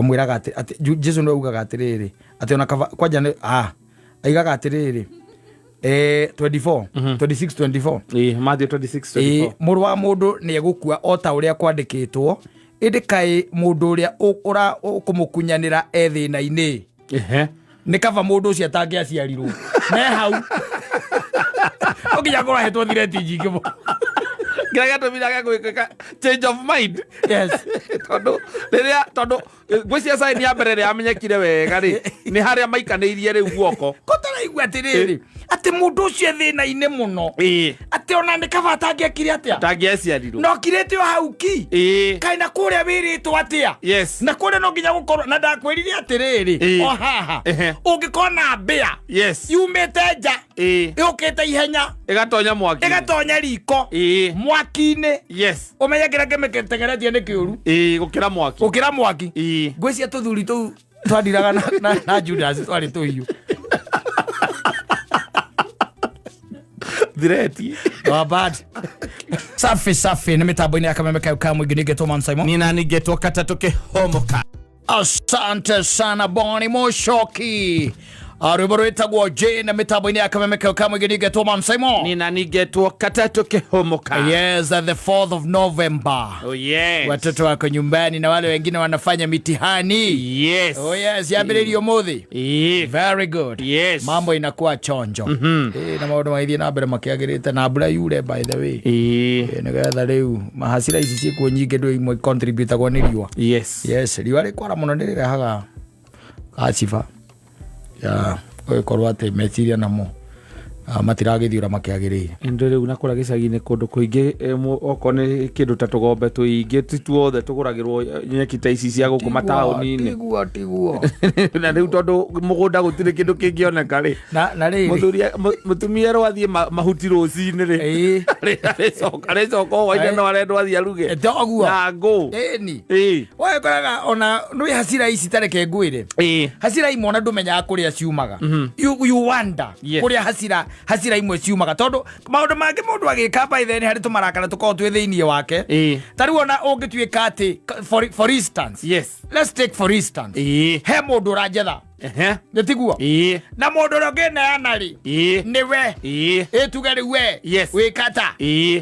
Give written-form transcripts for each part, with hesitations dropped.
kamwiraga ati Jesu no ugaga atiriri ati ona kwanja aigaga atiriri 24 26 Matthew 26 muru wa mundu ni egukua ota uria kwandikitwo indi kai mundu uria ukumukunyanira ethina-ini ni kava mundu ucio atangiaciarirwo me hau okinya kora hetwo thireti njingimo Kaya tumiraga gwika change of mind. Yes. Tondu gwecia sign ya mbere ya menyekire wega ri ni haria maikaneirie riu guoko. Kotaraigua atiriri ati mundu ucio thina-ini muno. Ati ona ni kava atangiakire atia. Atangiaciarirwo. No kirete hau ki. Kaina kuria wiritwo atia. Yes. Na kuria no nginya gukorwo na ndakwirire atiriri. O haha. Ungikona mbia. Yes. Yumite nja. Yukite ihenya. Igatonya mwaki. Igatonya riko. Mwaki-ini. Yes. Umenyekira kemeketengeretie ni kiuru. Gukira mwaki. Gukira mwaki. Ngwĩcia tũthuri tũu twandiraga na Judas twarĩ tũhiũ. Direti. Oh bad. Safi ni mitambo-ini ya KamemeFM mwingi NekSpotStudio. Nina nigetwo Katta tukihomoka. Asante sana Boni Mushoki. Arubaro itagwo J na mitambo-ini ya KamemeFM mwingi NekSpotStudio. Nina nigetwo Katta tukihomoka. Yes, the 4th of November. Oh yes. Watoto wako nyumbani na wale wengine wanafanya mitihani. Yes. Oh yes, yambĩrĩrio muthi. Very good. Yes. Mambo inakuwa chonjo. Na maundu maithie na mbere makiagirite na mbura yure by the way. Nigetha riu mahasira ici ciĩkuo nyingĩ ndũ imwe contribute gwa nĩ riũa. Yes. Yes, riũa rĩkwara mũno nĩ rĩrehaga gaciba. Ya, korwo atĩ meciria namo matiragithiura makiagirire. Endo riu nakora gicagi-ini kundu kuingi okone kindu ta tugombe tuingi tituothe tuguragirwo nyeki ta ici cia guku mataoni-ini. Tiguo. Na riu tondu mugunda gutire kindu kingioneka ri. Na ri. Mutumia rwathie mahuti ruci-ini ri. Ari coko waina no arendwo athie aruge. Ndoguo. Na ngo. Ni. Wewe koraga ona nui hasira ici tareke ngwire. Hasira imwe ndumenyaga kuria ciumaga. You wonder kuria hasira imwe ciumaga tondu maundu mangi mundu agika by then hari tumarakana tukorwo twi thiini wake. Tariu ona ungituika ati for instance. Yes. Let's take for instance. He mundu uranjetha. Nitiguo. Na mundu rogeneana ri. Niwe. Tuge riwe. Yes. We Katta.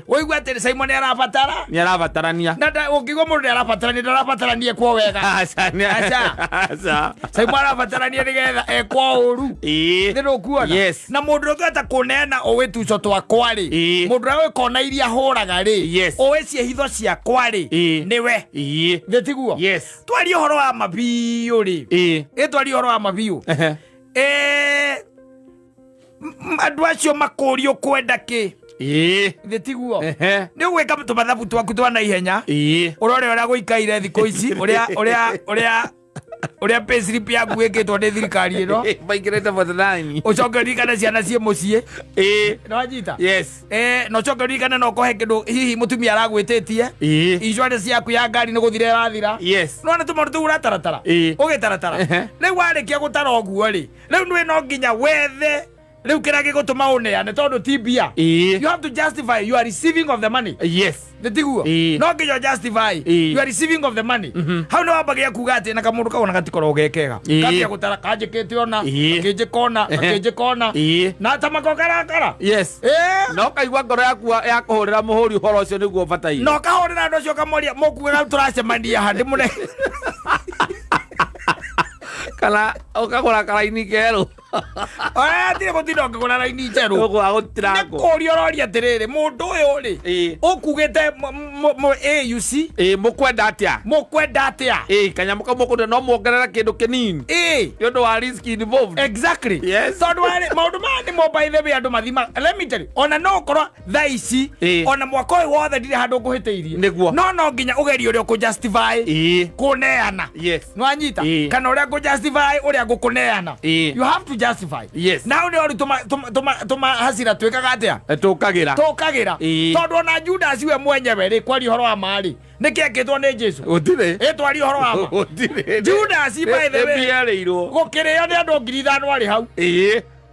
Woigua ati Simon ni arabatarania. Na ungigo mundu ni arabatarania kwa wega. Acha. Simon arabatarania nigetha ekwa uru. Ndio kuona. Yes. Na mundu rogeta kuneana owe tuco twakwa ri. Mundu rawe kona iria huraga ri. Yes. Owe cie hitho cia kwari. Niwe. Nitiguo. Yes. Twari horo wa mabiu ri. Twari horo wa mabiu. Andu acio makurio kwenda ki. Nitiguo. Ni gwika tumathabu twaku twa na ihenya. Urore ora guikaire thiko ici uria payslip yaku wikitwo ni thirikari ino baingirete for the line ucoke kana ciana cie mucie no ajita. Yes. No coke kana no kohe kindu hihi mutumia aragwititie insurance yaku ya ngari ni guthire rathira. Yes. No na tumaru tu urataratara ugitaratara riu warikia gutara oguo ri riu ndwe no nginya wethe riu kiragi gutuma uneane tondu tibia. You have to justify you are receiving of the money. Yes. Nitiguo. No nginya justify you are receiving of the money. How no wabagia kuga ati na kamundu kaona gatikoro gekega kabia gutara kanjikite ona kinjikona na tamako karakara. Yes. No kaigwa ngoro yaku ya kuhurira muhuri horo ucio niguo batai. No kahurira ndo cio kamoria mukuga turacemania handi mune kana ukagura karaini keru. Tire gutino ngagura raini njeru. Ugo agutira ngo. Nikurio roria atiriri mundu uyu ri. Ukugite you see? Mukwenda atia. Kanyamu ka mukunde no muongerera kindu kinini. Yondu wa risk involved. Exactly. Yes. Tondu wale maundu mandi mo by the way andu mathima. Let me tell you. Ona no korwa thaici ona mwako uyu wothe ndire handu nguhitiirie. No nginya ugerio uria ku justify kuneana. Yes. No anyita. Kana uria ku justify uria ngukuneana. You have to justify. Yes. Now ni ori tuma hasira twikaga atia. Tukagira. Tondu ona Judas we mwenyewe ri kwari horo wa mari. Niki akitwo ni Jesu. Utire. Twari horo wa ma. Utire. Judas by the way. Biareirwo. Gukirio ni andu 5,000 ari hau.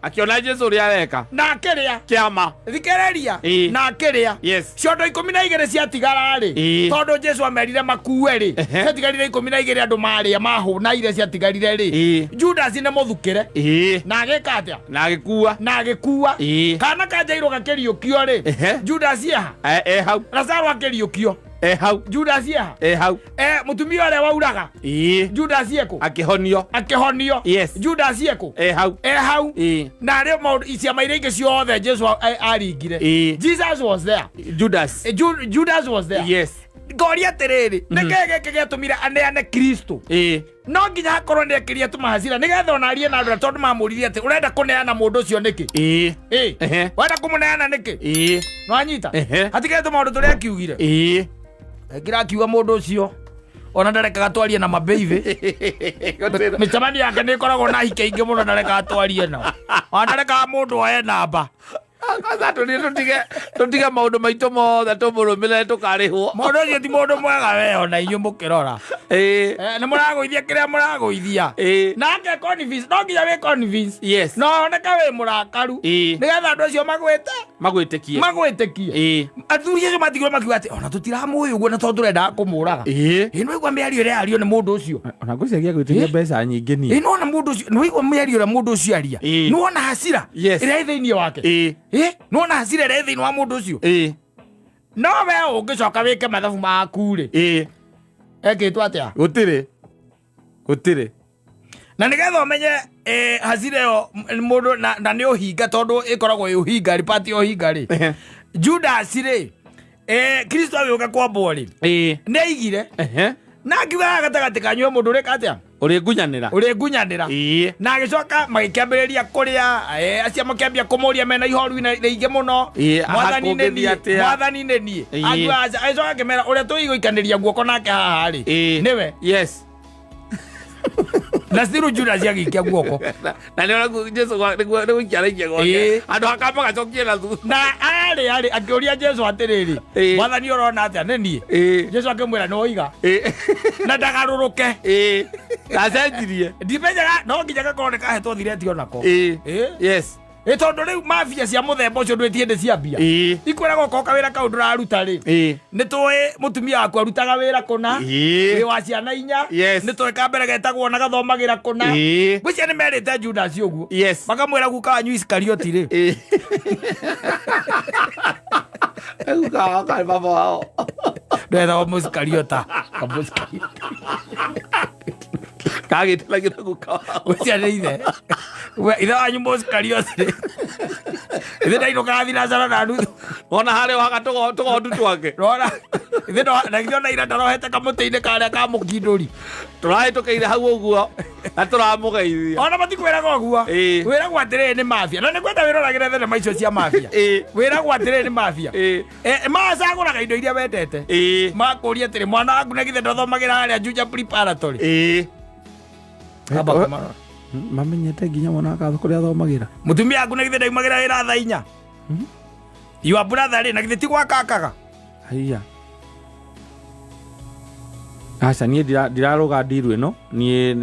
akiona Jesu uria areka na akiria kiama thikereria na akiria ciondo 12 ciatigara ri tondu Jesu amerire makuwe ri ciatigarire 12 andu maria mahuna ire ciatigarire ri Judas ne muthukire na ageka atia na agikua kana kanjairwo gakiriukio ri Judas yeha hau Lazaro akiriukio hau Judas yeha hau mutumia ore wauraga Judas yeko akihonio Judas yeko hau na re mo isia mairenge ciothe Jesu aringire Jesus was there Judas was there Goria terere nekege kegetumire aneane Kristo no nginya hakorwo ne kiria tumahacira nigetha onarie na andu tondu mamuririe ati urenda kuneana mundu ucio niki wenda kumuneana niki no anyita hatigetu maundu turia kiugire ekira kiuga mundu ucio ona ndareka gatwarie na mabeive micamani yake ni koragwo na hike ingi muno ndareka atwarie na ona ndareka mundu oe namba Kaza tutige maundu maitu mothe tumurumire tukarihwo mundu ucio ti mundu mwega we ona inyu mukirora ni muragoithia kiria muragoithia nake convince no nginya we convince no oneka we murakaru nigetha andu acio magwitikie athuri acio matigirwo makiuga ati ona tutiramuĩ uguo na tondu turenda kumuraga no igua miario ria ario ni mundu ucio ona ngwiciagia gwitigia mbeca nyingi ni no na mundu ucio no igua miario ria mundu ucio aria no ona hasira iria thiini wake no na hasira iria thiini wa mundu ucio no we ungicoka wike mathabu maku ri ekitwa atia gutire na nigetha umenye hasira yo mundu na ni uhinga tondu ikoragwo uhinga ripati uhinga ri Judas ri Kristo agioka kwambwo ri ni aigire na akiuga gatagati kanyu mundu ri katia uri ngunyanira na agicoka magikiambiriria kuria acia makiambia kumuria mena ihoru na ingi muno mwathani ni nie agicoka akimera uria tuiguikaniria guoko nake haha ri niwe na stiru Judas agikia guoko na niona Jesu ni gwikiaragia gwake andu akamba gacokie na thu na ari akiuria Jesu atiriri mwathani urona atia ni nie Jesu akimwira no iga na ndagaruruke gacenjirie ndimenyaga no nginya gakorwo ni kahetwo thireti onako tondu riu mafia cia muthemba ucio ndwitiende cia mbia ikwiragwo koka wira kau nduraruta ri ni tui mutumia waku arutaga wira kuna wi wa ciana 4 ni tui kambere getagwo na gathomagira kuna gwicia ni merite Judas uguo makamwira guka wanyu Iskarioti ri guka kai baba wao ndetha Iskariota kagitelagira guka gwicia ni ithe ithe wanyu Iskarioti ithe ndaino kathira cara na nuthu ona hari waga tugondu twake rora ithe na ngiona ira ndarohete kamuti-ini karia ka mukinduri turahitukeire hau uguo na turamugeithia ona matikwiraga uguo wiragwo atiriri ni mafia na nikwenda wiroragire thenema icio cia mafia wiragwo atiriri ni mafia macaguraga indo iria wendete makuria atiri mwana waku na githe ndothomagira haria Juja preparatory mamenyete nginya mwana wakatho kuria athomagira mutumia waku na githe ndaumagira wira thaa 4 your brother ri na githe ti gwakakaga haiya aca niä ndiraroga ndiru ä no niä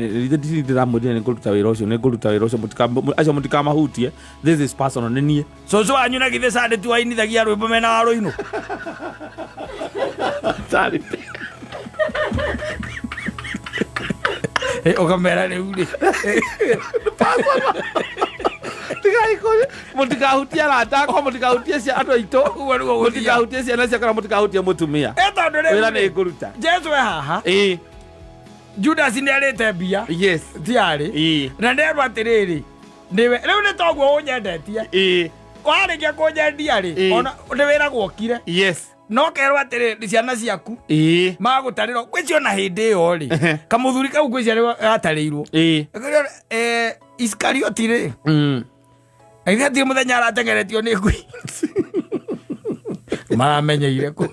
ndiramwärire nä ngå ruta wä ra å cio acio må tikamahutie this is personal nä niä cucu wanyu na githe sande tu ainithagia rwä mbo mena warå inå ukamera rä u rä mutikahutie arata akwa mutikahutie cia andu aitu mutikahutie ciana ciakwa mutikahutie mutumia wira ni nguruta Jesu haha Judas ni arite mbia tiari na nderwo atiriri niwe riu ni toguo unyendetie warikia kunyendia ri ona ni wira gwokire no kerwo atiriri ciana ciaku magutariro gwicio na hindi iyo ri kamuthuri kau gwicio gatarirwo Iskarioti ri aithe ti muthenya aratengeretio ni ngui maramenyeire ku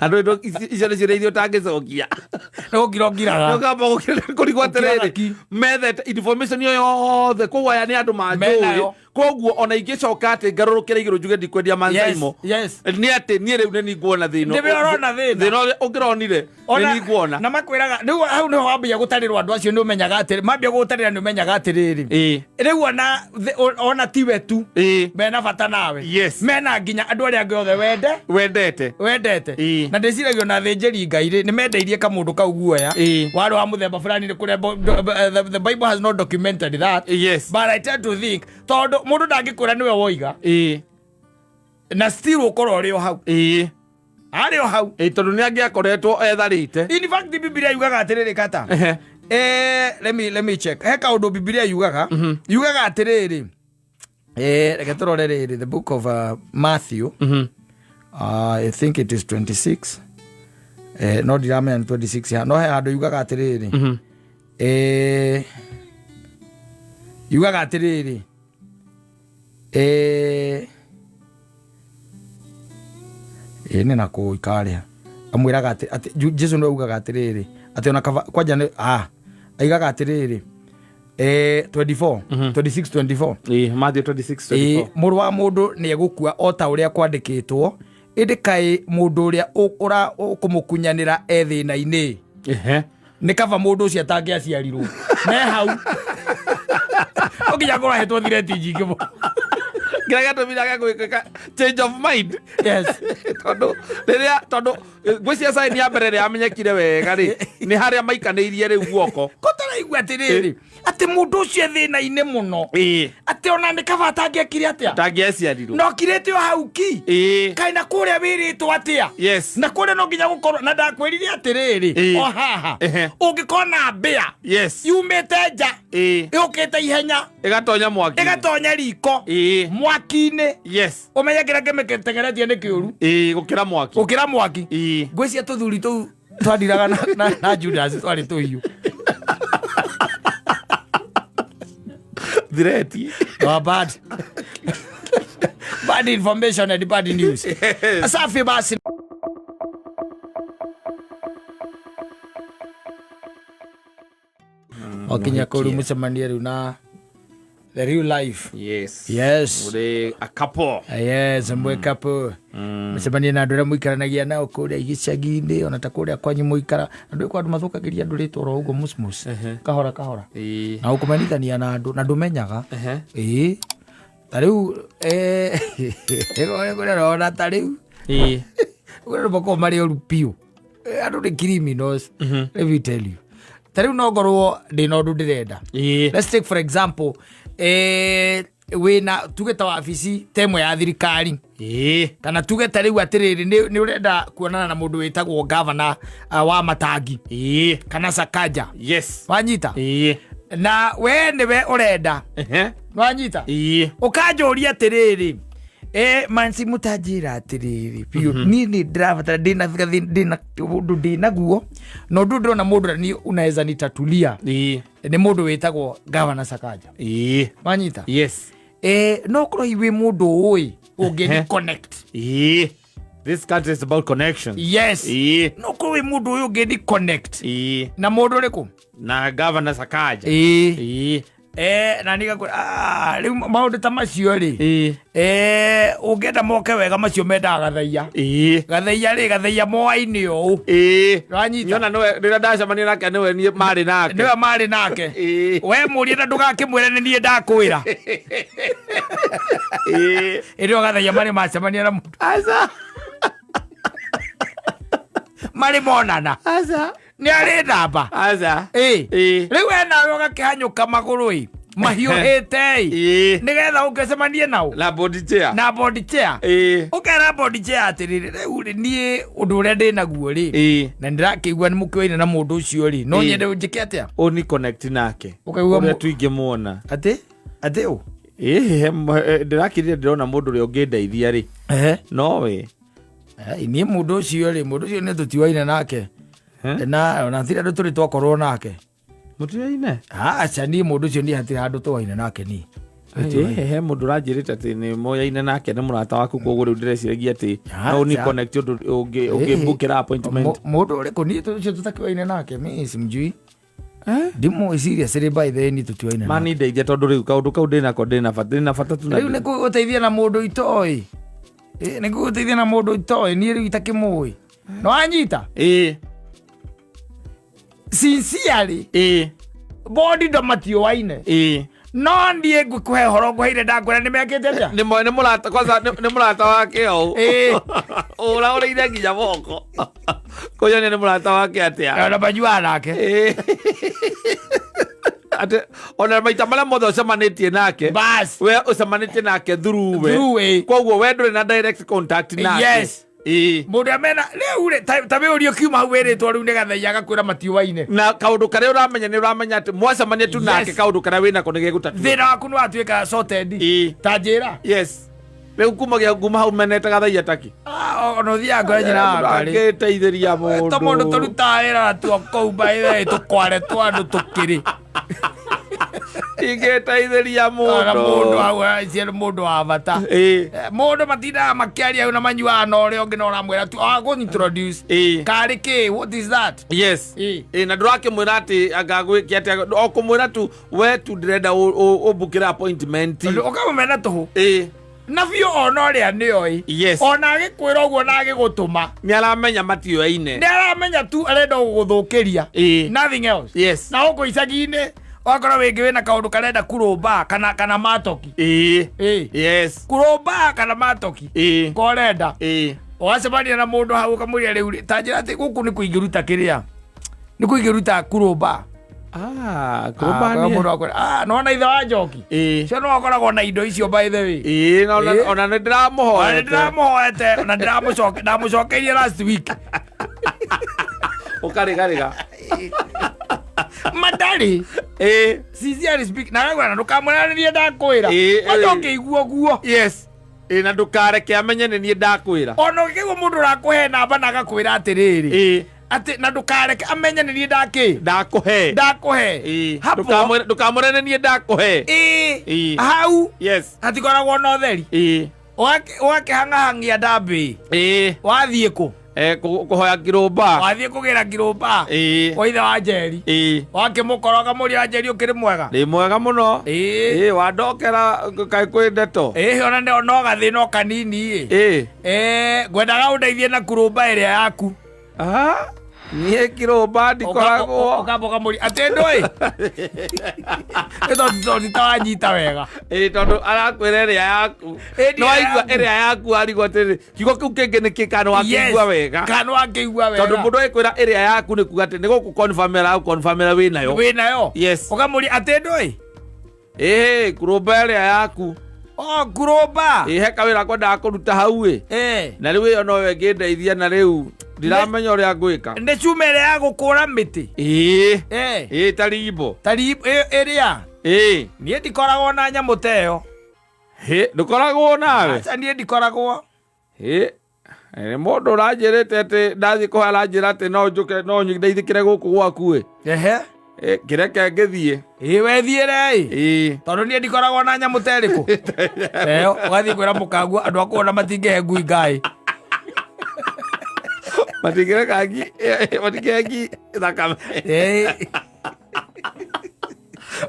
andu icio nicio irio tangicokia nogirogiraga nokamba kurigwo atiriri methe information iyo yothe kugwaya ni andu manjui koguo ona ingicoka ati ngarurukire iguru njuge ndikwendia Mansaimo ni ati ni riu ni nguona thino ndibirona thino ungironire ni nguona na makwiraga riu hau no wambia gutarirwa andu acio ni umenyaga ati mambia gutarira ni umenyaga atiriri riu ona tiwe tu mena bata nawe mena nginya andu aria ngothe wendete na ndiciragio na thinjiri ngai ni mendeirie kamundu kau guoya wari wa muthemba fulani ni kuria the Bible has not documented that but I tend to think tondu mundu ndangikura niwe woiga na still ukoro rio hau ario hau tondu ni angiakoretwo etharite. In fact Biblia yugaga atiriri Katta let me check he kaundu Biblia yugaga atiriri reke turore riri the book of Matthew I think it is 26 no diramenya 26 no he andu yugaga atiriri yugaga atiriri ni nako ikaria amwiraga ati Jesu no yugaga atiriri ati ona kwanja aigaga atiriri 26:24 Matthew 26:24 muru wa mundu ni egukua o ta uria kwandikitwo indi kai mundu uria ukumukunyanira ethina-ini ni kaba mundu ucio atangiaciarirwo me hau okinya ngora hetwo thireti njingi mo kira tumiraga gwika change of mind tondu gwicia sign ya mbere ya menyekire wega ri ni haria maikaneirie riu guoko kotaraigua atiriri ati mundu ucio thina-ini muno ati ona ni kaba atangiekire atia atangiaciarirwo no kirete o hau ki kai na kuria wiritwo atia na kuria no nginya gukorwo na ndakwirire atiriri o haha ungikona mbia yumite nja yukite ihenya igatonya riko mwaki-ini umenyekira ngimetengeretie ni kiuru gukira mwaki ngwicia tuthuri tuu twandiraga na Judas twari tuiyu direti bad information and bad news asafi basi okinya kuru mucemania riu na the real life uri a couple mwe couple mucemania na andu aria muikaranagia nao kuria igicagi-ini ona ta kuria kwanyu muikara andu kwa andu mathukagiria andu ritwo ro uguo musmus kahora na ukumenithania na andu na ndumenyaga tariu kuria rona tariu kuria bako mari oru piu andu ni criminals let me tell you tariu no ngorwo ndi na undu ndirenda let's take for example wina tuge ta wabici temwe ya thirikari kana tuge ta riu atiriri ni urenda kuonana na mundu witagwo governor wa Matangi kana Sakaja wanyita na we niwe urenda wanyita ukanjuria atiriri mansi mutajira atiriri piu ni driver dina guo no ndona mundu ni unaweza nitatulia ni mundu witagwo governor Sakaja wanyita no kro iwe mundu oi ungeni connect this country is about connections no kro iwe mundu oi ungeni connect na mundu riku na governor Sakaja na niga riu maundu ta macio ri ungenda moke wega macio mendaga gathaia moa-ini ou ranyita nyona niwe rira ndacemania nake niwe nie mari nake we murie na ndugakimwire ni nie ndakwira irio gathaia mari macemania na mundu mari monana ni ari ndamba riu enawe ugakihanyuka maguru mahiuhite nigetha ukecemanie nao na body chair ukera body chair atiriri riu nie undu uria ndi naguo ri na ndirakigua ni mukiwaine na mundu ucio ri no nyende njike atia ni connect nake uria tuingimuona ati u ndirakirire ndirona mundu uria ungindeithia ri no we nie mundu ucio ni tutiwaine nake na thira ndu turi twakorwo nake mutiraine acha ni mundu ucio ni hatira handu twaine nake ni he mundu ranjirite ati ni moyaine nake ni murata waku koguo riu ndireciragia ati no ni connect ungi bookira appointment mundu uriku ni ucio tutakiwaine nake mi simjui Ndimo serious by the end tutiwaina. Mani ndeithia tondu riu kaundu kau ndina fata tu na. Riu ni guteithia na mundu itoi. Ni guteithia na mundu itoi ni riu itakimui. No anyita? Sincerely. Body ndo matiowaine. No ndie ngũkũhe horo ngũheire ndakwĩra nĩmekĩte atĩa nĩ mũrata kwanza nĩ mũrata wake ũũ ũra ũrĩire nginya moko kũnyonia nĩ mũrata wake atĩa ona banyuaga nake atĩ ona maita marĩa mothe ũcemanĩtie nake we ũcemanĩtie nake through we koguo we ndũrĩ na direct contact nake. Yes. Mundu amena riu tabe urio kiuma hau weritwo riu nigathaia gakwira matiuwaine na kaundu karia uramenya ni uramenya ati mwacemania tu nake kaundu karia wina ko nigegutatu thina waku no atuika sorted ta njira. Yes. Riu kumagia nguma hau menete gathaia taki ono thia ngora nyina ngari ngeteithĩria mundu to mundu turuta wira tu kou baithe tukware twandu tukiri ingeteithĩria mundu hau ciel mundu wa bata mundu matindaga makiaria na manyuaga na ũrĩa ũngĩ na ũramwĩra tu go introduce kari ki what is that. Yes. Na ndũrakĩmwĩra atĩ angagwĩkia atĩa okũmwĩra tu we tu ndĩrenda ũbukĩre appointment ũkamũmena tũhũ na biũ ona ũrĩa nĩoĩ. Yes. Ona agĩkwĩra ũguo na agĩgũtũma nĩaramenya matioyaine nĩaramenya tu arenda gũgũthũkĩria nothing else. Yes. Na gũkũ icagi-inĩ wakora wĩngĩ wĩna kaũndũ karenda kũrũmba kana matoki. Yes. Kũrũmba kana matoki korenda ũgacemania na mũndũ hau ũkamũria rĩu ta njĩra atĩ gũkũ nĩ kũingĩruta kĩrĩa nĩ kũingĩruta kũrũmba. Mũndũ akwĩra nona ithe wa njoki cio no akoragwo na indo icio by the way. Ona nĩ ndĩramũhoete ona ndamũcokeirie last week ũkarĩgarĩga madari sincerely speak na gwana ndukamũranirie ndakwĩra oke iguo guo. Yes. Na ndukareke amenye nĩ niĩ ndakwĩra ona ũkĩguo mũndũ ũrakũhe namba na agakwĩra atĩrĩrĩ atĩ na ndukareke amenye nĩ niĩ ndakũhe ndukamũre nĩ niĩ ndakũhe hau. Yes. hatikoragwo na ũtheri ũgakĩhang'ahang'ia ndambĩ wathiĩ kũ kuhoya ngirũmba wathiĩ kũgĩra ngirũmba kwa ithe wa njeri wakĩmũkora ũkamũria wa njeri ũkĩrĩ mwega ndĩ mwega mũno wandokera kaĩ kwĩ ndeto ona no gathĩna o kanini ngwendaga ũndeithie na kũrũmba ĩrĩa yaku niĩ kĩrũmba ndikoragwo ũkamba ũkamũria atĩ ndũĩ tondũ titawanyita wega tondũ arakwĩra ĩrĩa yaku no aigua ĩrĩa yaku arigwo atĩrĩ kiugo kĩu kĩngĩ nĩ kana wakĩigua wega tondũ mũndũ agĩkwĩra ĩrĩa yaku nĩ kuga atĩ nĩ gũkũ confirmera wĩnayo. Yes. ũkamũria atĩ ndũĩ kũrũmba ĩrĩa yaku kũrũmba he kawĩra kwendaga kũruta hau na rĩu ĩyo nowe ngĩndeithia na rĩu ndiramenya ũrĩa ngwĩka nĩ cuma ĩrĩa ya gũkũra mĩtĩ tarimbo ĩrĩa niĩ ndikoragwo na nyamũ ta ĩyo ndũkoragwo nawe niĩ ndikoragwo nĩ mũndũ ũranjĩrĩte atĩ ndathiĩ kũhe aranjĩra atĩ no ndeithĩkĩre gũkũ gwaku kĩreke ngĩthiĩ wethiĩre tondũ niĩ ndikoragwo na nyamũ ta ĩrĩkũ ũgathiĩ kwĩra mũkanguo andũ akuona matingĩhe ngui ngai matingĩrengi thakame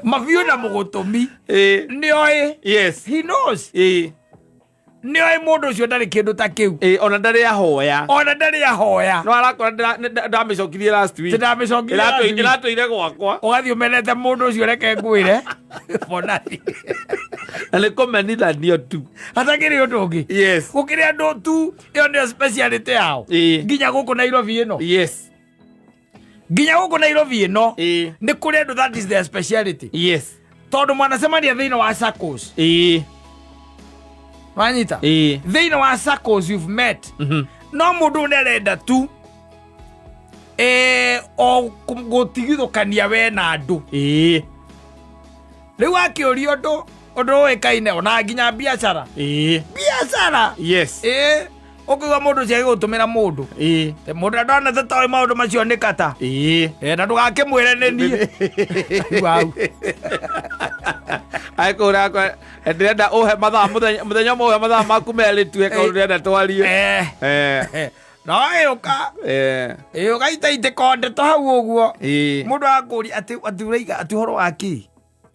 mabiũ na mũgũtũmi nĩoĩ. Yes. He knows. Nĩoĩ mũndũ ũcio ndarĩ kĩndũ ta kĩu ona ndarĩ ahoya no arakora ndamĩcokirie last week ĩratũire gwakwa ũgathiĩ ũmenete mũndũ ũcio reke ngwĩre bonathi na nĩ kũmenithania tu hatakĩrĩ ũndũ ũngĩ. Yes. Gũkĩrĩ andũ tu ĩyo nĩyo speciality yao nginya gũkũ Nairobi ĩno. Yes. Nginya gũkũ Nairobi ĩno nĩ kũrĩ andũ that is their speciality. Yes. Tondũ mwanacemania thĩinĩ wa circles wanyita thĩinĩ wa circles you've met no mũndũ nĩarenda tu o gũtigithũkania we na andũ rĩu akĩũria ũndũ ũĩkaine ona nginya biacara. Yes. ũkĩigua mũndũ ũcio agĩgũtũmĩra mũndũ mũndũ ndonete toĩ maũndũ macio nĩ Katta na ndũgakĩmwĩre nĩ niĩ aikũra ndĩrenda ũhe mathaa mũthenya ũmwe ũhe mathaa maku merĩ tu eka ũndũ ndĩrenda twarie no yoka yoka ite konde to hau uguo mundu akuri ati uraiga ati horo waki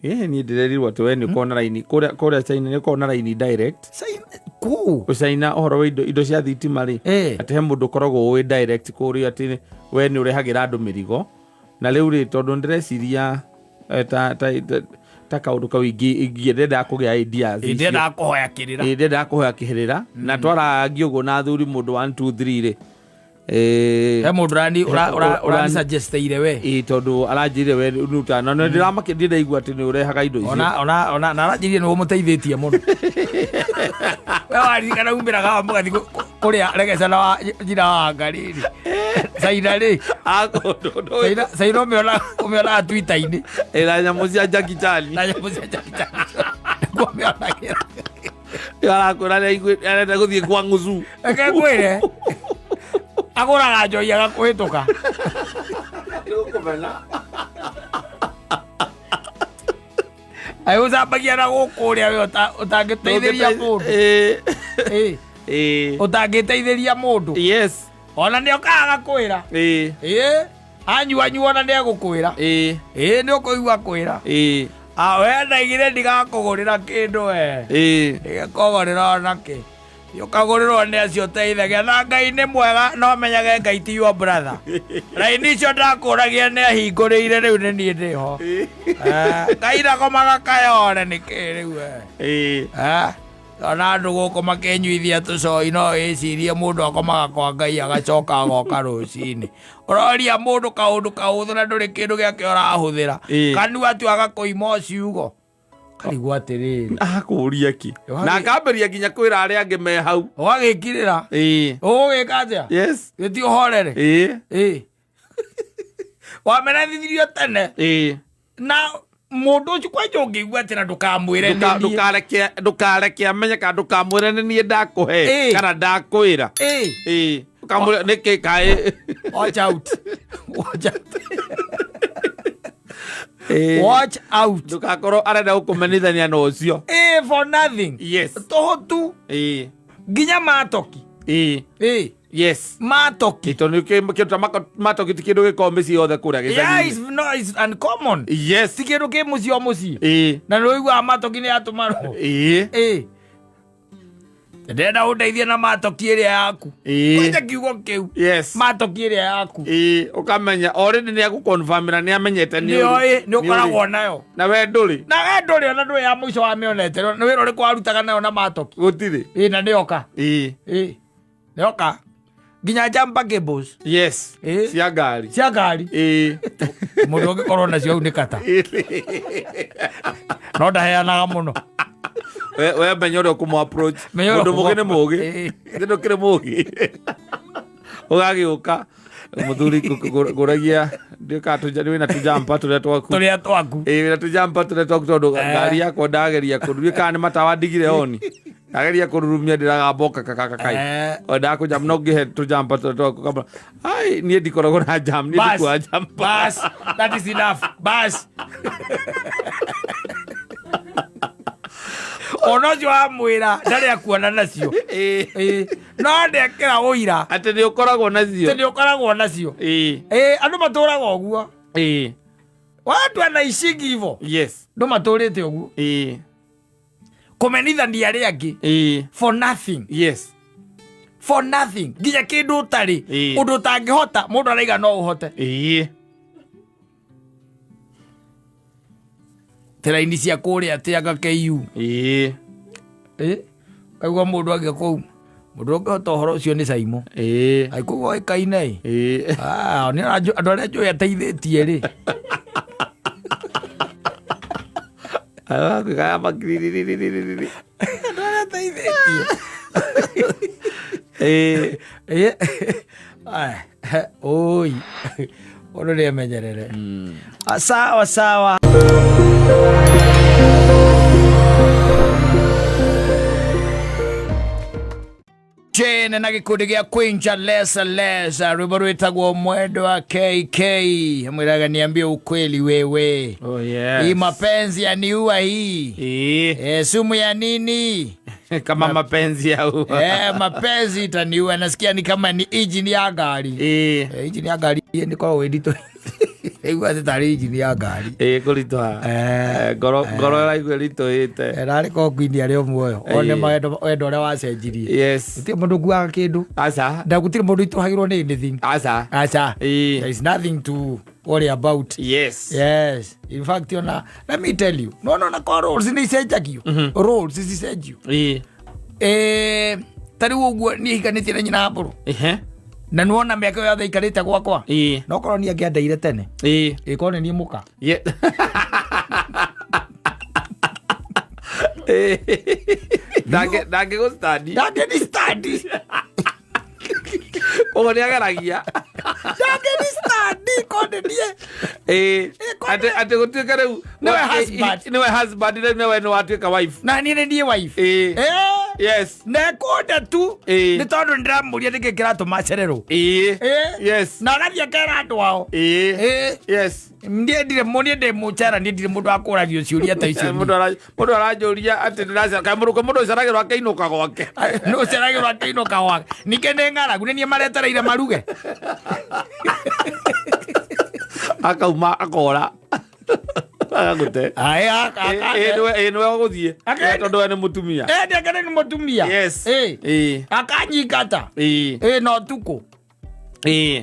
ni ndirerirwo ati we ni kona raini kuria China ni kona raini direct usaina horo we indo cia thitima ri ati he mundu koragwo we direct kuria ati we ni urehagira andu mirigo na riu ri tondu ndireciria ta kaundu kau ingĩenda kũgĩa ideas ndenda kuhoya kĩrĩra na twara ngiũguo na thuri mũndũ 1 2 3 ri he mũndũ ũrani suggesteire we tondu aranjĩrire we ruta na ndĩramakĩ ndĩraigua atĩ nĩ ũrehaga indo icio ona aranjĩrire nĩ ũmũteithĩtie mũno we waririkana umĩraga mũgathi kũrĩa regecana wa njira wa ngarĩrĩ Saina rĩ Saina ũmĩonaga Twitter-inĩ na nyamũ cia njakitani kũmĩonagĩra arakũra arenda gũthiĩ kwa ng'ucu eke kwĩre agũraga njoi agakũhĩtũka agũcambagia na gũkũrĩa we ũtangĩteithĩria mũndũ ũtangĩteithĩria mũndũ yes ona nĩ okaga kwĩra anyuanyua ona nĩ egũkwĩra nĩ ũkũigua kwĩra we ndaigire ndigakũgũrĩra kĩndũ we ndigakũgũrĩra onakĩ ũkagũrĩrwo nĩ acio teithagia na Ngai nĩ mwega no menyage Ngai ti your brother raini icio ndakũragia nĩ ahingũrĩire rĩu nĩ niĩ ndĩho Ngai ndakomaga kayone nĩkĩ rĩu we ona andũ gũkũ makĩnyuithia tũcoi no ĩcirie mũndũ akomaga kwa Ngai agacoka agoka rũcinĩ ũroria mũndũ kaũndũ kahũthũ na ndũrĩ kĩndũ gĩake ũrahũthĩra kanua tu agakũima ciugo karigwo atĩrĩrĩ akũria ki na akambĩria nginya kwĩra arĩa angĩ me hau ũgagĩkirĩra ũgũgĩka atĩa yes gĩti ũhorere wamenanithirio tene na mũndũ ũcio kwanja ũngĩigua atĩ na ndũkamwĩre ndũkareke amenye kana ndũkamwĩre nĩ niĩ ndakũhe kana ndakwĩra ũkamwĩra nĩkĩ kaĩ watch out watch out ndugakorwo arenda gũkũmenithania na ũcio for nothing yes tũhũ tu nginya matoki yes matoki tondũ kĩruta matoki ti kĩndũ gĩkorwo mĩciĩ yothe kũrĩa gĩcagi it's uncommon yes ti kĩndũ kĩ mũciĩ o mũciĩ na nĩ ũiguaga matoki nĩ atũmarwo ndenda ũndeithie na matoki ĩrĩa yaku kwanja kiugo kĩu matoki ĩrĩa yaku ũkamenya already nĩ agũkonfamĩra nĩ amenyete nĩ ũkoragwo nayo na we ndũrĩ ona ndũrĩ ya mũico wa mĩonete nĩ wĩra ũrĩkũ warutaga nayo na matoki gũtirĩ na nĩoka nĩoka nginya jumper cables yes cia ngari mũndũ ũngĩkorwo nacio hau nĩ Katta no ndaheanaga mũno we menya ũrĩa ũkũmũ-approach mũndũ mũgĩ nĩ mũgĩ ndĩ ndũkĩrĩ mũgĩ ũgagĩũka mũthuri ngũragia wĩna tũjampa tũrĩa twaku wĩna tũjampa tũrĩa twaku tondũ ngari yakwa ndageria kũrurumia kana nĩ matawa ndigire oni ndageria kũrurumia ndĩragamboka kakakai ndakũjam no ngĩhe tũjampa tũrĩa twaku ai niĩ ndikoragwo na jam niĩ ndikuwa jam bas that is enough bas ona ũcio wamwĩra ndarĩ akuona nacio no ndekĩra ũira atĩ nĩ ũkoragwo nacio andũ matũraga ũguo watu anaicingi hivo ndũ matũrĩte ũguo kũmenithania arĩa angĩ for nothing nginya kĩndũ ũtarĩ ũndũ ũtangĩhota mũndũ araiga no ũhote teraini cia kũrĩa atĩaga KU kaigua mũndũ angĩ kũu mũndũ ũngĩhota ũhoro ũcio nĩ Saimo aikũguo ĩkaine andũ arĩa njũĩ ateithĩtie rĩ andũ arĩa ateithĩtie oi mũndũ nĩ emenyerere sawa Jane na gikundi gĩa kwinja lesa rwĩmbo rwĩtagwo mwendo wa KK mwĩraga niambie ukweli wewe hii mapenzi yaniua hii sumu ya nini Kama mapenzi au. Mapenzi itaniua, nasikia ni kama ni engine ya gari. Engine ya gari ni kwa wedito. Ewa tari engine ya gari. Kulitoa. Goro la igwelito ite. Rari ko kwindi ari omwoyo. One maendo ore wacenjirie. Yes. Ti mundu guaga kindu. Asa. Ndagutire mundu ituhagirwo ni anything. Asa. There is nothing to worry about. Yes. In fact, let me tell you. No, na roles ni icenjagio. Roles icenjagio. Tari uguo ni hikanĩtie na nyina mburu. Na nuona mĩaka yothe ikarĩte gwakwa. No korwo ni angĩandeire tene. Korwo ni muka. Ndangĩ go study. Ndangĩ ni study. Ogo ni agaragia. Ndangĩ ni study konde nie. Ate gũtuĩka rĩu. Niwe husband niwe nĩ watuĩka wife. Na niĩ nĩ wife. Yes. Nekonde tu. Nĩ tondũ ndĩramũria nĩkĩ kĩratũma acererwo. Yes. Na agathiĩ akera andũ ao. Yes. Ndiendire ndĩ mũcera ndiendire mũndũ akũragio ciũria ta icio. Mũndũ aranjũria atĩ ndĩracera kaĩ mũndũ ũceragĩrwo akĩinũka gwake. Nĩ ũceragĩrwo akĩinũka gwake. Ningĩ nĩ ng'aragu nĩ niĩ maretereire maruge. Akauma akora. Agagũte. Nĩwe ũgũthiĩ. Tondũ we nĩ mũtumia. Ndĩake nĩ mũtumia. Yes. Akanyingata. No tukũ.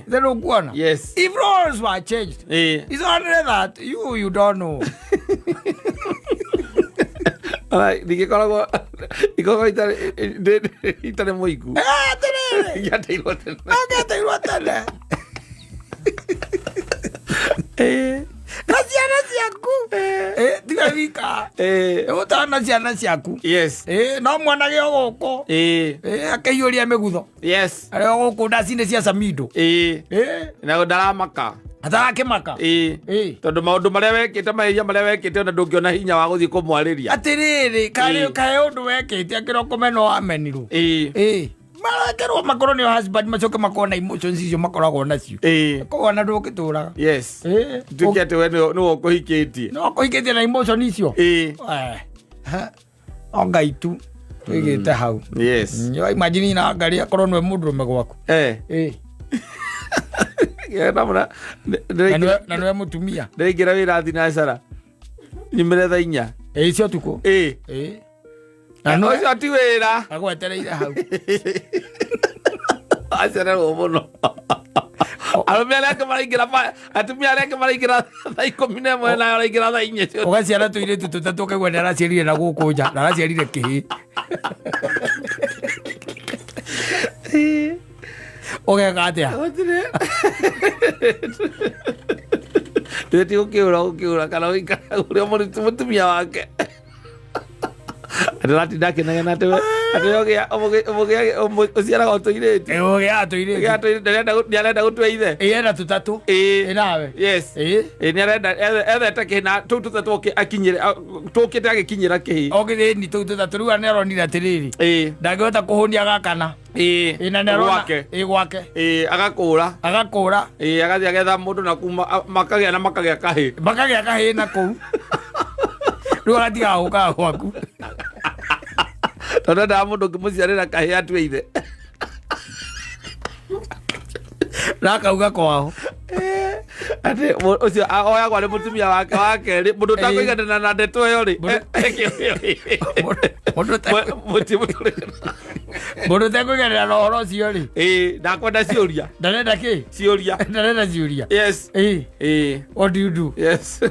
Then ukuona. Yes. If roles were changed, it's only that you don't know. Ndingĩkoragwo itarĩ mũiku. Ngiateirwo tene. Ngiateirwo tene. Na ciana ciaku. Tiga wika. Ũtana ciana ciaku. Yes. No mwanage o gũkũ. Akĩiyũria mĩgutho. Yes. Arĩ o gũkũ ndaci-inĩ cia Samido. Na ndaramaka. Atarakĩmaka. Tondũ maũndũ marĩa wekĩte mahĩtia marĩa wekĩte ona ndũngĩona hinya wa gũthiĩ kũmwarĩria. Atĩrĩrĩ, kaĩ ũndũ wekĩte akĩroko meno wamenirwo. Marakerwo makorwo nĩo husband macoke makorwo na emotions icio makoragwo nacio. Koguo ona ndũngĩtũraga. Yes. Tuĩke atĩ we nĩwe ũkũhikĩtie. No ũkũhikĩtie na emotion icio. O Ngai tu twĩgĩte hau. Yes. Imagine na Ngai akorwo nĩwe mũndũrũme gwaku. Na nĩwe mũtumia. Ndĩraingĩra wĩra thinacara. Nyumĩre thaa 4. Icio tukũ. Na ũcio ti wĩra. Agwetereire hau. Acererwo mũno. Atumia arĩa angĩ maraingĩra thaa 11 na araingĩra thaa 4. Ũgaciara tũirĩtu tũtatũ ũkaigua nĩ araciarire na gũkũ nja na araciarire kĩhĩ. Ũgeka atĩa? Ndĩreti gũkĩũra kana gũikara ũrĩa mũtumia wake. Ndĩratinda akĩnegena atĩ ũciaraga o tũirĩtu. Ũgĩaga tũirĩtu. Nĩarenda gũtua ithe. Ena tũtatũ. Nawe. Yes. Nĩarenda ethete kĩhĩ tũu tũtatũ tũkĩte agĩkinyĩra kĩhĩ. Ni tũu tũtatũ rĩu nĩaronire atĩrĩrĩ. Ndangĩhota kũhũnia gakana. Na nĩarona gwake. Agakũra. Agathiĩ agetha mũndũ na kuma makagĩa kahĩ. Makagĩa kahĩ na kũu. Rĩu agatiga gũkaga gwaku. Tondũ ndaga mũndũ ũngĩmũciarĩra kahĩ atue ithe. Rakauga kwao. Atĩ ũcio oyagwo nĩ mũtumia wake wa kerĩ. Mũndũ ũtakũiganana na ndeto ĩyo rĩ. Mũndũ ũtakũiganana na ũhoro ũcio rĩ. Ndakwenda ciũria. Ndarenda kĩ? Ciũria. Ndarenda ciũria. Yes. What do you do? Yes.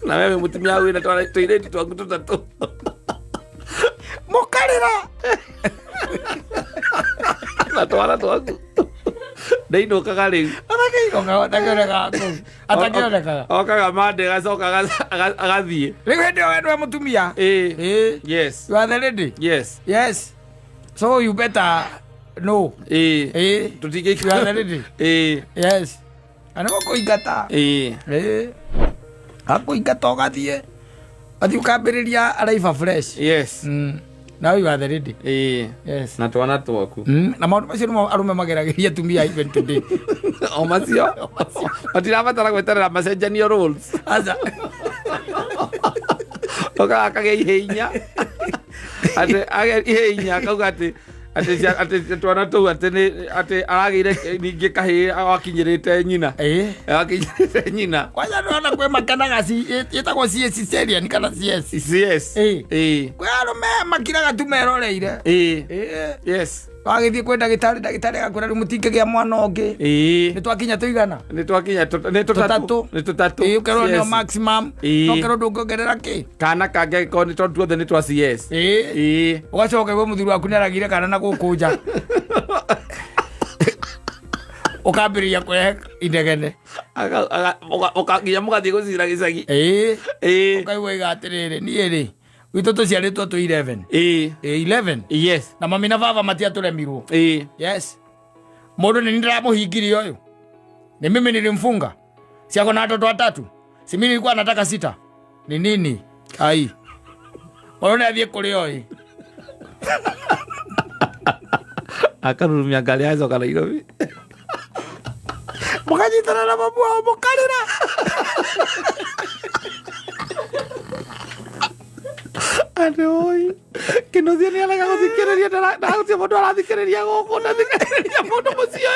Na wewe mũtumia wĩna tũirĩtu twaku tũtatũ. Mũkarĩra. Na twana twaku. Ndĩinũkaga rĩu. Atakĩonekaga. Okaga mande gacoka agathiĩ. Rĩu hĩndĩ ĩyo we nĩwe mũtumia. Yes. You are the lady? Yes. Yes. So you better know. Tũtingĩikara. You are the lady? Yes. Na nĩgũkũingata. Akũingata ũgathiĩ. Athiĩ ũkambĩrĩria life fresh. Yes. Now you are the lady. Yes. Na twana twaku. Na maũndũ macio nĩmo arũme mageragĩria atumia even today. O macio. Matirabatara gweterera macenjanio roles. Aca. Ũkaga akagĩa ihĩnya. ate inya kauga ate twana tu ate aragire ninge kahi akinyirite nyina akinyirite nyina kwanza ndona kwe makanaga yetagwo cesarean kana CS kwe arume makiraga tumeroreire yes wagithie kwe ndagitari gakwira riu mutingegia mwana ungi ni twakinya tuigana ni tutatu ukero ni maximum ukero ndungongerera ki kana kage ko ni tondu othe ni twa CS ugacoka gwe muthuri waku ni aragire kana na gukunja ukambiria kurehe indegene ukaginya mugathie gucira gicagi ukaigua igatiriri niĩ rĩ witũ tũciarĩtwo tũ 11 11 yes na mami na baba matiatũremirwo yes mũndũ nĩ ndĩramũhingirie ũyũ ni mimi nilimfunga siako na watoto watatu si mimi nilikuwa nataka 6 ni nini ai waone athiĩ kũrĩ oi akarurumia ngari acoka Nairobi mũkanyitana na mamu wao mũkarĩra ande oi kinothia ni alaga guthikiriria ndagutia mundu arathikiriria guku ndathikiriria mundu mucio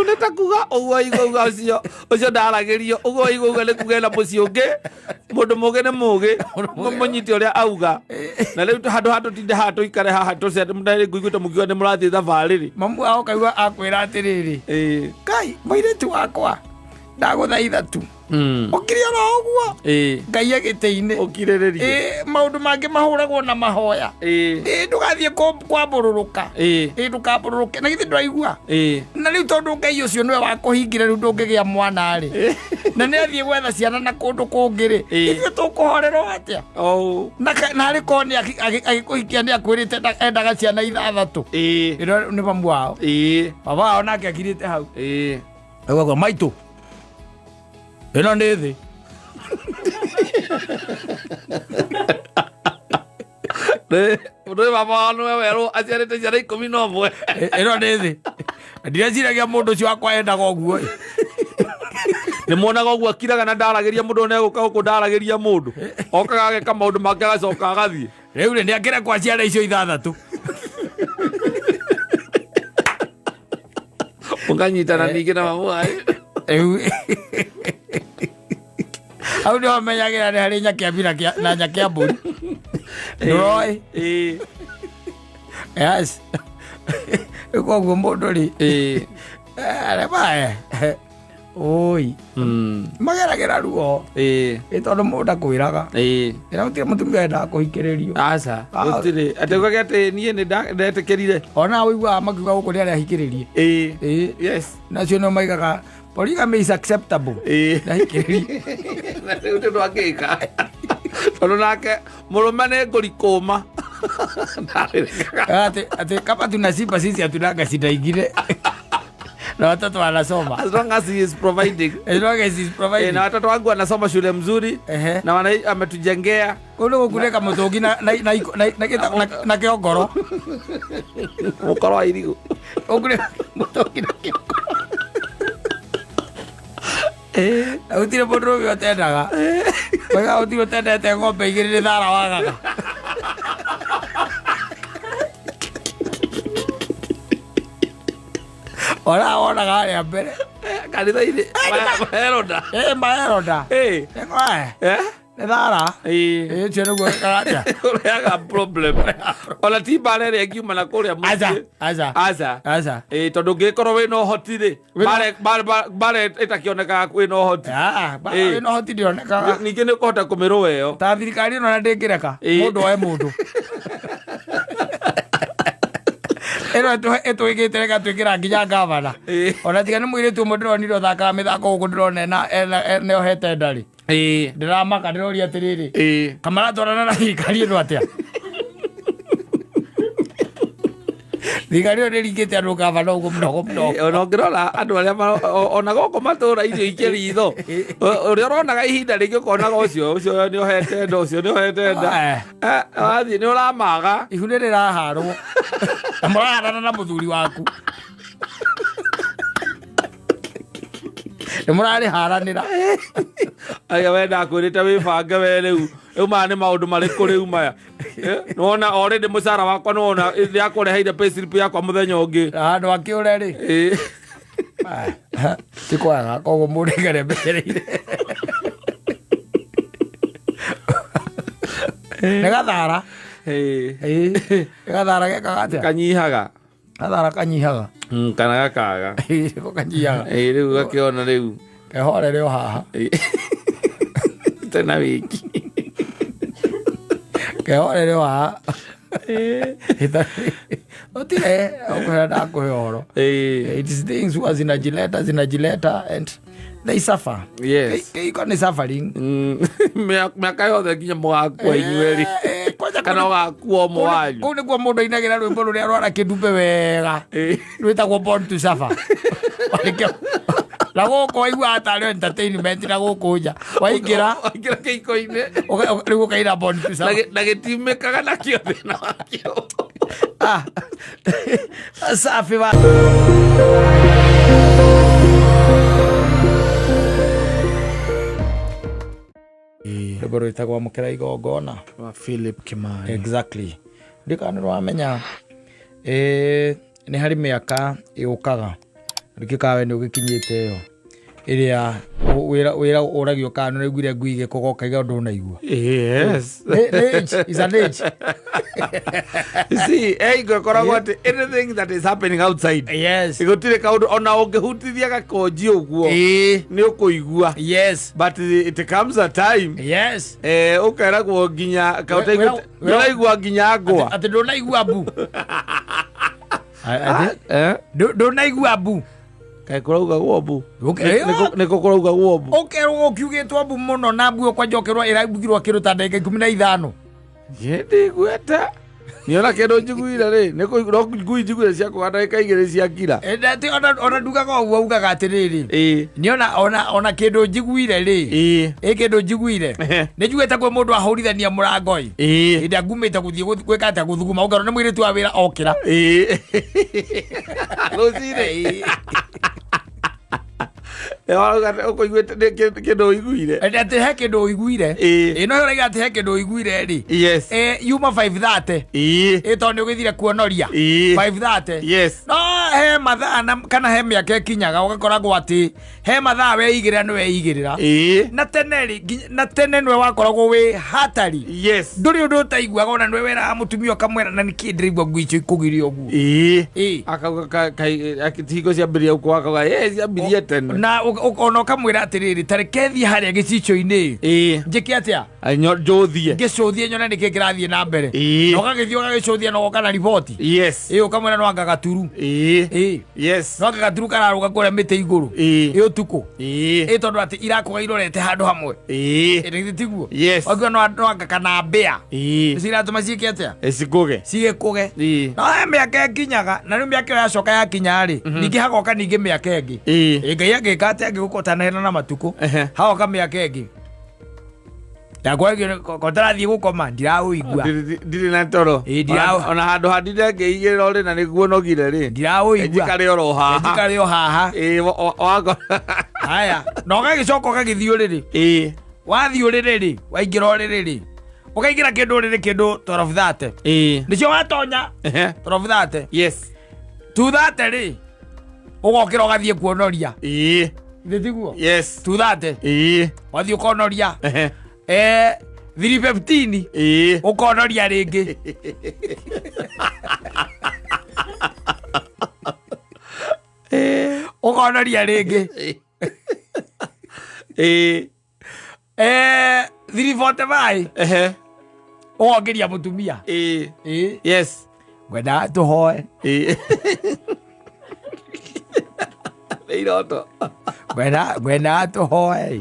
uneta kuga uguo igauga ucio ndaragirio uguo igauga ni kuga na mucio ungi mundu mugi ni mugi munyiti uria auga na riu handu tinde hatu ikare haha tuce ndari nguiguite mugiwa ni murathie thabariri mamu wao kaigua akwira atiriri kai mairitu wakwa ndaguthaitha tu ukiria ro uguo ngai agite-ini ukiriririe maundu mangi mahuragwo na mahoya ndugathie kwambururuka ndukambururuke na githi ndwaigua na riu tondu ngai ucio niwe wakuhingire riu ndungigia mwana ri na ni athie gwetha ciana na kundu kungi ri ithuĩ tukuhorerwo atia na ari koni agikuhikia ni akwirite endaga ciana 6 ino ni mamu wao baba wao nake akirite hau agwa maitu ino nĩ thĩ nĩ baba wao nĩwe werwo aciarĩte ciana 11 ino nĩ thĩ ndireciiragia mũndũ ũcio wakwa endaga ũguo nĩ muonaga ũguo akiraga na ndaragĩria mũndũ nĩ egũka gũkũ ndaragĩria mũndũ okaga ageka maũndũ make agacoka agathiĩ rĩu nĩ akĩra kwa ciana icio 6 mũkanyitana ningĩ na mamu wao au ndio amenyagira ni hari nyakiambira na nyakiamburi ndoroi yes iko gombodo ri ale bae oi mageragira ruo itondo muda kwiraga ira utie mutumia enda kuhikiririo aca utire ateuga ati nie ni ndetekerire ona wigua makiuga guku ni ari ahikiririe yes nacio no maigaga polygamy is acceptable na hikiririe na riu ndu angika tondu nake murume ni ngurikuma ati kama tunasipa sisi hatunanga shida ingine na watoto wanasoma as long as he is providing na watoto wangu wanasoma shule mzuri na ametujengea kuno kuleka mutungi na kiongoro mukoro wa irigu ukure mutungi na kiongoro utire mundu uyu atendaga wega utire utendete ng'ombe igiri thara wagaga ora onaga harĩa mbere kanitha-inĩ maheronda nĩ thara ũcio nĩguo gĩkaratia ũreaga problem ona ti mbara ĩrĩa ngiuma na kũrĩa aca tondũ ngĩkorwo wĩna ũhoti-rĩ mbara ĩtakĩonekaga wĩna ũhoti wĩna ũhoti ndĩonekaga ningĩ nĩ ũkũhota kũmĩrũa ĩyo ta thirikari ĩno na ndĩngĩreka mũndũ oe mũndũ ero etwigite reka twikira nginya gavana ona tiga ni mwiritu umwe ndironire thakaga mithako guku ndirone ne ohete ndari ndiramaka ndiroria atiriri kamara twarana na thirikari ino atia thirikari ino ndirigite andu gavana uguo muno ona ngirora andu aria ona goko matura irio ikiritho uria uronaga ihinda ringi ukonaga ucio ni ohete nda ucio ni ohete nda wathi ni uramaga ihu ni riraharwo amurana na muthuri waku Murari haranira. Aya wenda kwirita wibanga we riu. Uma ni maundu mariku riu maya. Nona already musara wakwa nona yakureheire payslip yakwa muthenya ungi. No akiure ri. Tikwaga kogo murigere mbereire. Negathara. Negathara gekaga kanyihaga. Gathara kanyihaga. Kana gakaga. Ko kanyihaga. Riu gakiona riu. Kehore rio haha. Tena wiki. Kehore rio haha. Otile okwenda kuhoro. It is things was zinajileta and they suffer. Yes. Iko ni suffering. Miaka yothe nginya mugakua inyueri. Kana ugakua mo wanyu. Kune kwa mundu inagira rwimbo ruria rwara kidumbe wega. Rwitagwo Born to Suffer. Na gũkũ waigua atarĩ entertainment na gũkũ nja waingĩra kĩiko-inĩ rĩu ũkaina Born to Suffer na gĩtimĩkaga nakĩo thĩna wakĩo. Safi wa rwĩmbo rwĩtagwo Mũkĩra Igongona wa Philip Kimani. Exactly. Ndikana nĩwamenya nĩ harĩ mĩaka ĩũkaga rĩkĩkawe nĩ ũgĩkinyĩte ĩyo ĩrĩa wĩra ũragio kana nĩ gwire ngui gĩkũgoka iga ũndũ ũnaigua. Yes. Is an age. See, koragwo atĩ anything that is happening outside. Yes. Igũtirĩ kaũndũ ona ũngĩhutithia gakonji ũguo nĩ ũkũigua. Yes. But it comes a time. Yes. Ũkeragwo nginya kaũtaigua nginya ngwa. Atĩ ndũnaigua mbu. Ndũnaigua mbu. Kaĩ kũrauga gũombu. Nĩkũ kũrauga gũombu. Ũkerwo ũkiugĩtwo mbu mũno na mbu ũkwanjokerwo ĩraibugirwo kĩndũ ta ndagĩka 15. Ndĩgweta. Niona kĩndũ njiguire rĩ ngui njiguire cia kũganda ndagĩka 2 ciakira. Ona ndugaga ũguo ugaga atĩrĩrĩ. Niona ona kĩndũ njiguire rĩ. Kĩndũ njiguire. Nĩ njiguĩte kwĩ mũndũ ahũrithania mũrango-ĩ. Hĩndĩ ngumĩte gũthiĩ gwĩka atĩa gũthuguma ũkerwo nĩ mũirĩtu wa wĩra okĩra. Rũcinĩ. Ũkũiguĩte kĩndũ ũiguire. Atĩ he kĩndũ ũiguire. No ũraiga atĩ he kĩndũ ũiguire rĩ. Yes. Yuma 5:30. Tondũ nĩ ũgĩthire kuonoria. 5:30. Yes. No he mathaa kana he mĩaka ĩkinyaga ũgakoragwo atĩ he mathaa weigĩrĩra nĩ weigĩrĩra. Na tene nĩwe wakoragwo wĩ hatari. Yes. Ndũrĩ ũndũ ũtaiguaga ona nĩwe wĩraga mũtumia ũkamwĩra na nĩkĩ ndĩraigua ngui icio ikũgiria ũguo. Akauga hingo ciambĩrĩria gũkũ akauga ciambirie tene. Na ona ũkamwĩra atĩrĩrĩ tareke thiĩ harĩa gĩcicio-inĩ njĩke atĩa ngĩcũthie nyone nĩkĩ kĩrathiĩ na mbere na ũgagĩthiĩ ũgagĩcũthia na ũgoka na riboti ũkamwĩra no anga gaturu no anga gaturu kararũga kũrĩa mĩtĩ igũrũ ũtukũ tondũ atĩ irakũga irorete handũ hamwe tiguo wakiuga no anga kana mbĩa ciratũma ciĩke atĩa cigĩkũge no he mĩaka ĩkinyaga na rĩu mĩaka ĩyo yacoka yakinya-rĩ ningĩ hagoka ningĩ mĩaka ĩngĩ Ngai agĩka atĩ angĩgũkota na hena na matukũ hagoka mĩaka ĩngĩ ndakwagio kotarathiĩ gũkoma ndiraũigua ndirĩ na toro ona handũ handire ngĩigĩrĩra ũrĩ na nĩguo nogire rĩ ndiraũigua njikare o haha haya na ũgagĩcoka ũgagĩthiĩ wathiĩ ũrĩrĩ waingĩra ũrĩrĩ ũkaingĩra kĩndũ ũrĩrĩ kĩndũ 12:30 nĩcio watonya 12:30 yes 2:30 rĩ ũgokĩra ũgathiĩ kuonoria tiguo 2:30 wathiĩ ũkonoria 3:15 ũkonoria rĩngĩ ũkonoria rĩngĩ 3:45 ũgongeria mũtumia yes ngwenda tũhoe iroto ngwenda tũhoe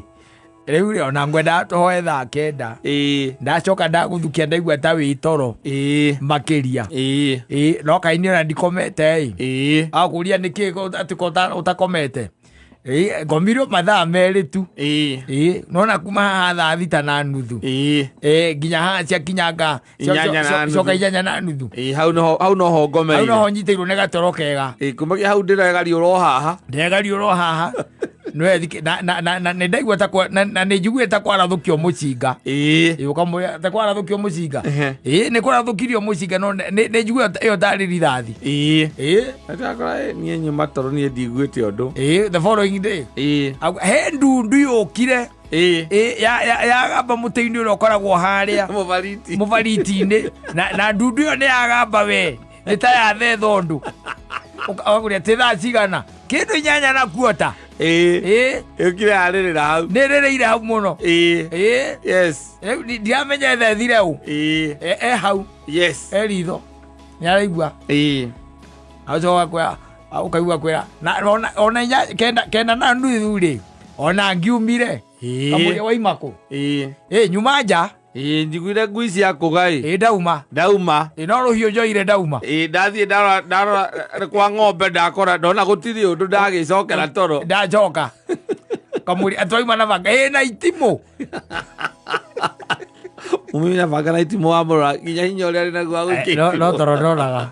rĩu rĩ ona ngwenda tũhoe thaa 9 ndacoka ndagũthukia ndaigua ta wĩ toro makĩria no kaini ona ndikomete akũria nĩkĩ atĩ ũtakomete ngomirwo mathaa merĩ tu nona kuma haha thaa 6:30 nginya haha ciakinyanga coka 8:30 hau noho ngomeire hau noho nyitĩirwo nĩ gatoro kega kumagia hau ndĩregariũrwo haha no ethike na ndaigua ta kwa na njiguä ta kwarathukio mucinga ukamwira ta kwarathukio mucinga ni kwarathukirio mucinga no ni njiguä ĩyo tarĩ rithathi atakora nie nyuma Toro nie ndigwĩte ũndũ the following day he ndundu yũkire yagamba mũtĩ-inĩ ũrĩa ũkoragwo harĩa mũbariti-inĩ na ndundu ĩyo nĩ yagamba we nĩ ta yathe thondũ ũkagũria tĩ thaa cigana kĩndũ 8 na kuota ĩũkire arĩrĩra hau nĩ rĩrĩire hau mũno ndiramenya ethethire ũ hau ritho nĩ araigua acoka kwĩra ũkaigua kwĩra ona 9 na nuthu rĩ ona ngiumire kamũria waimako nyuma nja njiguire ngui cia kũgai ndauma no rũhiũ njoire ndauma ndathiĩ ndarora kwa ng'ombe ndakora ndona gũtirĩ ũndũ ndagĩcokera Toro ndacoka kamũria twaima na banga na itimũ umĩ na banga na itimũ wa mũrora nginya hinya ũrĩa arĩ naguo agũkĩ no Toro ndoraga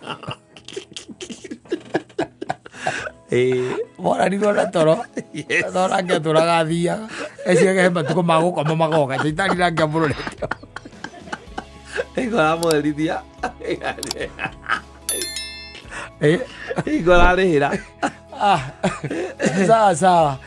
moranirwo na Toro thora ngĩatũraga thiaga eciage he matukũ ma gũkoma magoka caitani na ngĩamũrorete ĩkoramũherithia ĩkorarĩhĩra sawa